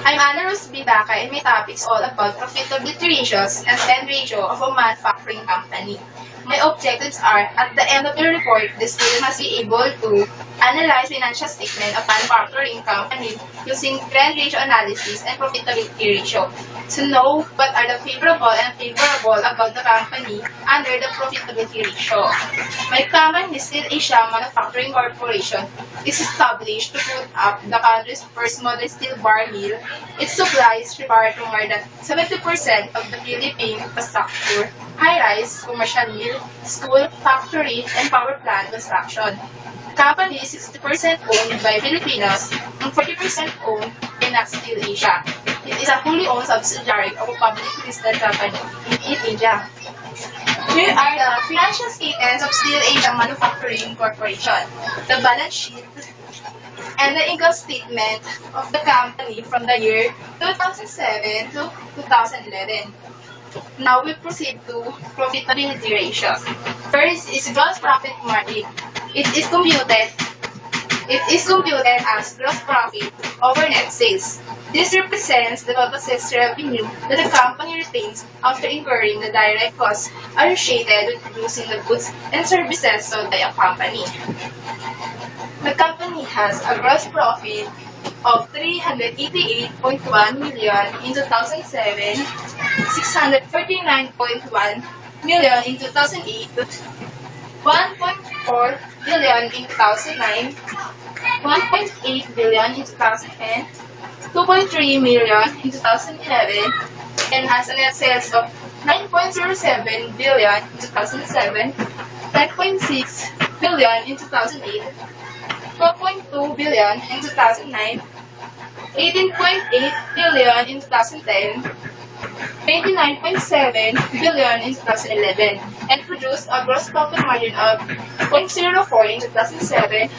I'm Anna Baccay, and my topic is all about profitability ratios and spend ratio of a manufacturing company. My objectives are, at the end of the report, the student must be able to analyze financial statement of manufacturing company using trend ratio analysis and profitability ratio to know what are the favorable and unfavorable about the company under the profitability ratio. My company, Listed Asia Manufacturing Corporation, is established to put up the country's first modern steel bar mill. Its supplies require to more than 70% of the Philippine infrastructure, high-rise, commercial mill, school, factory, and power plant construction. The company is 60% owned by Filipinos and 40% owned by Steel Asia. It is a fully owned subsidiary of a publicly listed company in India. Here are the financial statements of Steel Asia Manufacturing Corporation, the balance sheet, and the income statement of the company from the year 2007 to 2011. Now we proceed to profitability ratios. First is gross profit margin. It is computed as gross profit over net sales. This represents the total sales revenue that the company retains after incurring the direct costs associated with producing the goods and services sold by a company. The company has a gross profit of 388.1 million in 2007, 649.1 million in 2008, 1.4 billion in 2009, 1.8 billion in 2010, 2.3 million in 2011, and has a net sales of 9.07 billion in 2007, 10.6 billion in 2008, 12.2 billion in 2009, 18.8 billion in 2010, 29.7 billion in 2011, and produced a gross profit margin of 0.04 in 2007,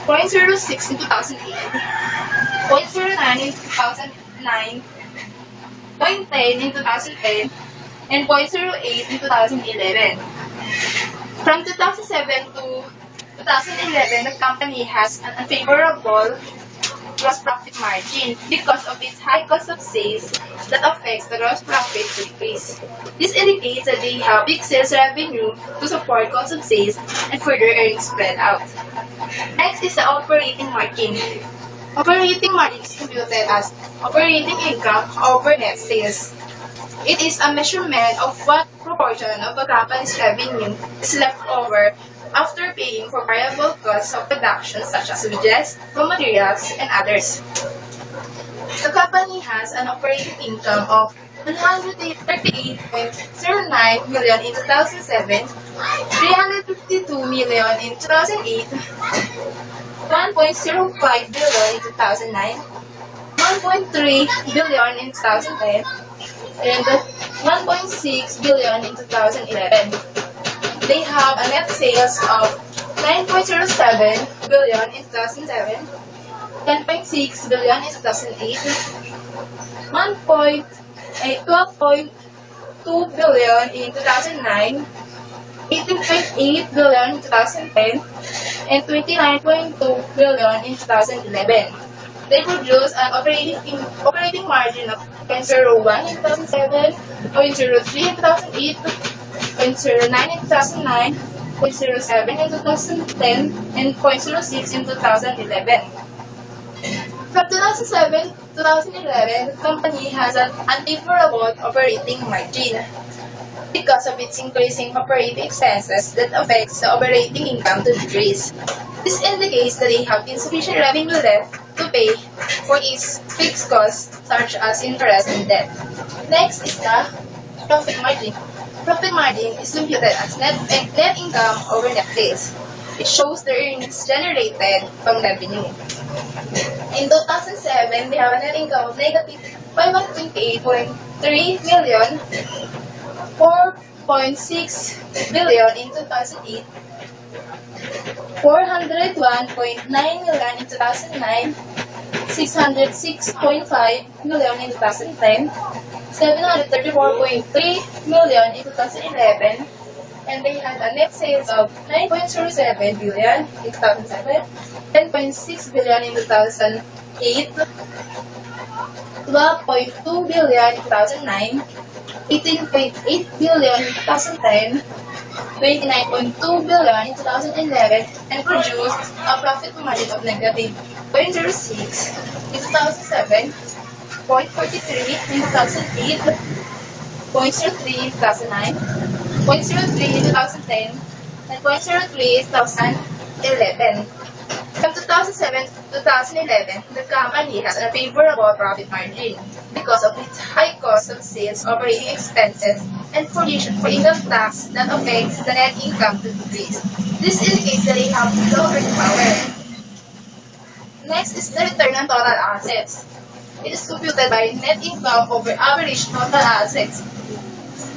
0.06 in 2008, 0.09 in 2009, 0.10 in 2010, and 0.08 in 2011. From 2007 to 2011, the company has an unfavorable gross profit margin because of its high cost of sales that affects the gross profit decrease. This indicates that they have big sales revenue to support cost of sales and further earnings spread out. Next is the operating margin. Operating margin is computed as operating income over net sales. It is a measurement of what proportion of a company's revenue is left over after paying for variable costs of production such as wages, raw materials, and others. The company has an operating income of 138.09 million in 2007, 352 million in 2008, 1.05 billion in 2009, 1.3 billion in 2010, and 1.6 billion in 2011. They have a net sales of 9.07 billion in 2007, 10.6 billion in 2008, 12.2 billion in 2009, 18.8 billion in 2010, and 29.2 billion in 2011. They produce an operating margin of 0.01 in 2007, 0.03 in 2008, 0.09 in 2009, 0.07 in 2010, and 0.06 in 2011. From 2007 to 2011, the company has an unfavorable operating margin because of its increasing operating expenses that affects the operating income to decrease. This indicates that they have insufficient revenue left to pay for its fixed costs such as interest and debt. Next is the profit margin. Profit margin is computed as net income over net sales. It shows the earnings generated from revenue. In 2007, we have a net income of negative 528.3 million, 4.6 billion in 2008, 401.9 million in 2009, 606.5 million in 2010, 734.3 million in 2011, and they had a net sales of 9.07 billion in 2007, 10.6 billion in 2008, 12.2 billion in 2009, 18.8 billion in 2010, 29.2 billion in 2011, and produced a profit margin of negative 0.06 in 2007, 0.43 in 2008, 0.03 in 2009, 0.03 in 2010, and 0.03 in 2011. From 2007 to 2011, the company has a favorable profit margin because of its high cost of sales, operating expenses, and provision for income tax that affects the net income to decrease. This indicates that they have low earning power. Next is the return on total assets. It is computed by net income over average total assets.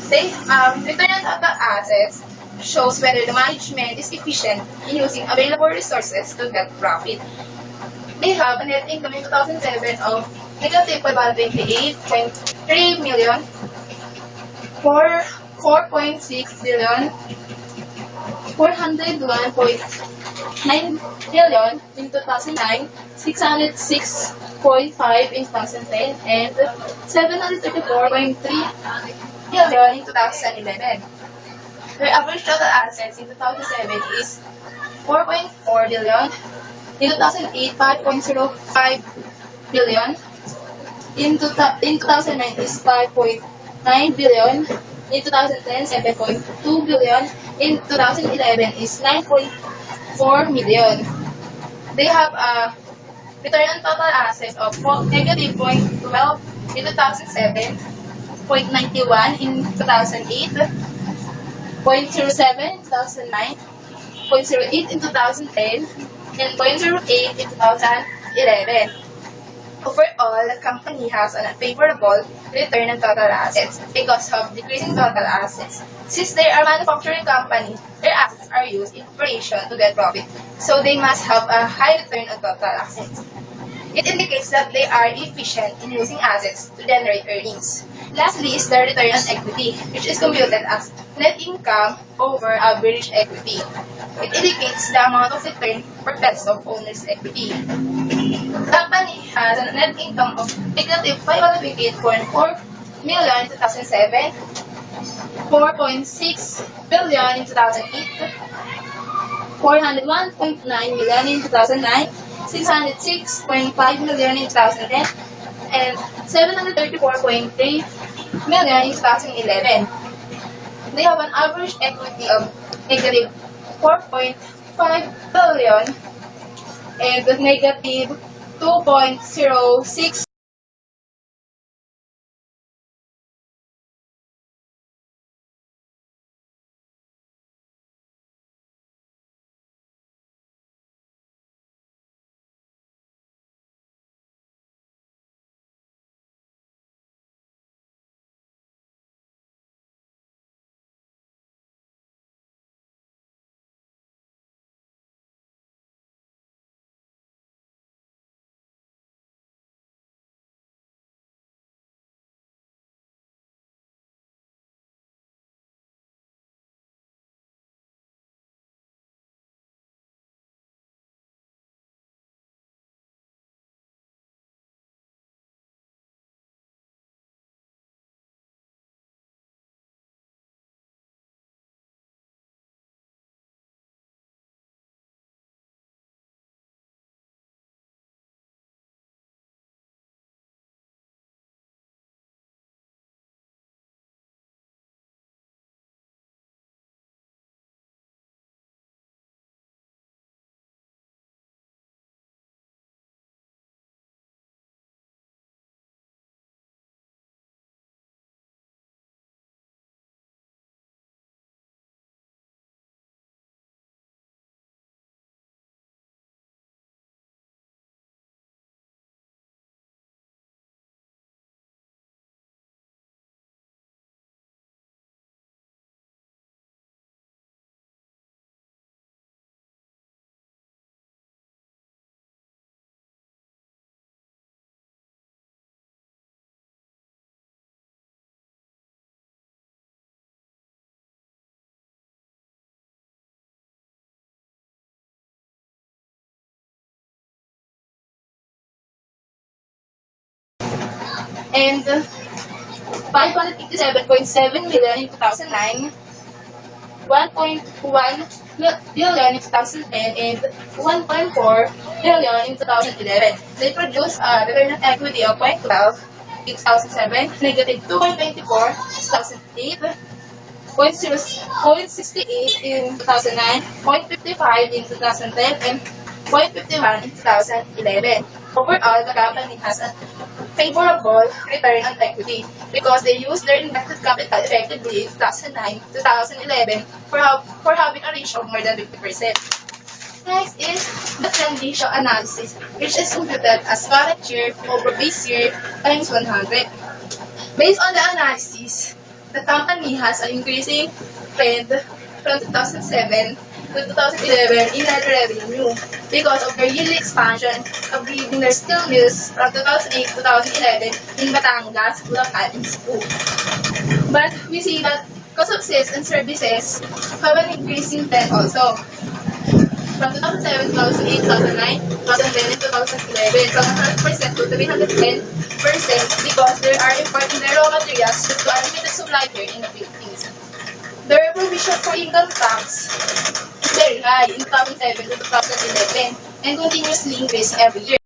Return on total assets shows whether the management is efficient in using available resources to get profit. They have a net income in 2007 of negative 528.3 million, 4.6 billion, 401.9 billion in 2009, 606.5 in 2010, and 734.3 billion in 2011. Their average total assets in 2007 is 4.4 billion, in 2008 5.05 billion, in 2009 is 5.9 billion, in 2010 7.2 billion, in 2011 is 9.4 million. They have a return on total assets of negative 0.12 in 2007, 0.91 in 2008, 0.07 in 2009, 0.08 in 2010, and 0.08 in 2011. Overall, the company has an unfavorable return on total assets because of decreasing total assets. Since they are a manufacturing company, their assets are used in operation to get profit, so they must have a high return on total assets. It indicates that they are efficient in using assets to generate earnings. Lastly is the return on equity, which is computed as net income over average equity. It indicates the amount of return per peso of owner's equity. The company has a net income of negative 528.4 million in 2007, 4.6 billion in 2008, 401.9 million in 2009, 606.5 million in 2010, and 734.3 million in 2011. They have an average equity of negative 4.5 billion and negative 2.06 and 557.7 million in 2009, 1.1 billion in 2010, and 1.4 billion in 2011. They produced a return on equity of 0.12 in 2007, negative 2.24 in 2008, 0.68 in 2009, 0.55 in 2010, and 0.51 in 2011. Overall, the company has a favorable return on equity because they use their invested capital effectively in 2009 2011 for having a ratio of more than 50%. Next is the trend ratio analysis, which is computed as current year over base year times 100. Based on the analysis, the company has an increasing trend from 2007 to 2011 in net revenue because of their yearly expansion of building their steel mills from 2008 to 2011 in Batangas, Bulacan, and Cebu. But we see that cost of sales and services have an increasing trend also. From 2007, 2008, 2009, 2010, and 2011, from 100% to 310% because they are importing their raw materials due to a limited supply here in the Philippines. Their provision for income tax is very high in 2007 to 2011 and continuously increasing every year.